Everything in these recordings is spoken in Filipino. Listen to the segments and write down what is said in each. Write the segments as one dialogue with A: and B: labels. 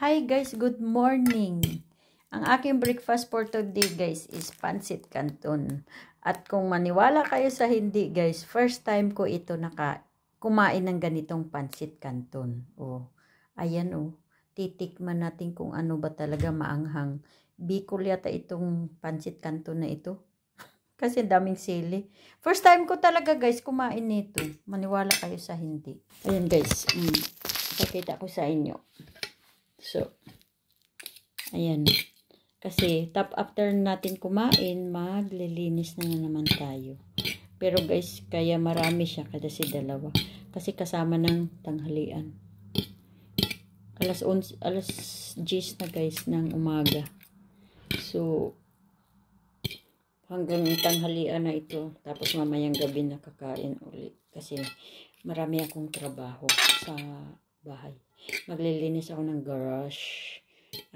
A: Hi guys, good morning. Ang aking breakfast for today guys is pancit canton. At kung maniwala kayo sa hindi guys, first time ko ito kumain ng ganitong pancit canton. Oh, ayan oh. Titikman natin kung ano ba talaga maanghang. Bicol yata itong pancit canton na ito. Kasi daming sili. First time ko talaga guys kumain nito. Maniwala kayo sa hindi. Ayan guys, pakita ko sa inyo. So, ayan. Kasi, after natin kumain, maglilinis na naman tayo. Pero guys, kaya marami siya kasi dalawa. Kasi kasama ng tanghalian. Alas 10 na guys ng umaga. So, hanggang tanghalian na ito. Tapos mamayang gabi na kakain ulit. Kasi marami akong trabaho sa bahay. Maglilinis ako ng garage.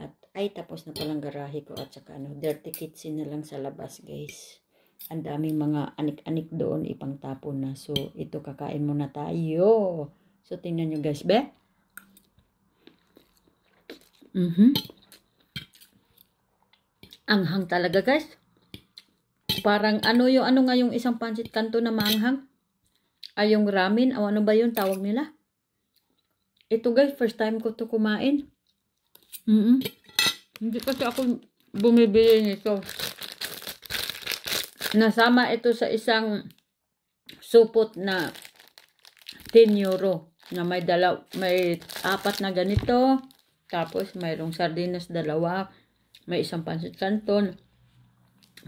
A: At tapos na palang garahe ko at saka dirty kitchen na lang sa labas guys. Ang daming mga anik-anik doon ipangtapon na. So ito kakain muna tayo. So tingnan nyo guys, be. Anghang talaga guys. Parang ano nga yung isang pancit canton na maanghang? Ay yung ramen, o ano ba yun tawag nila? Ito guys, first time ko to kumain. Hindi kasi ako bumibili nito. Nasama ito sa isang supot na 10 euro na may apat na ganito. Tapos mayroong sardinas dalawa, may isang pancit canton,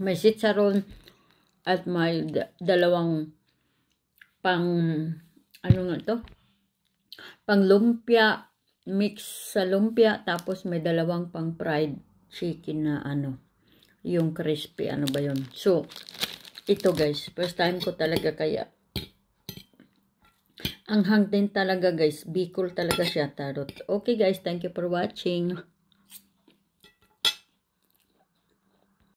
A: may chicharon at may dalawang pang lumpia, mix sa lumpia, tapos may dalawang pang fried chicken na yung crispy, ano ba yun. So, ito guys, first time ko talaga kaya. Anghang din talaga guys, Bicol talaga siya, tarot. Okay guys, thank you for watching.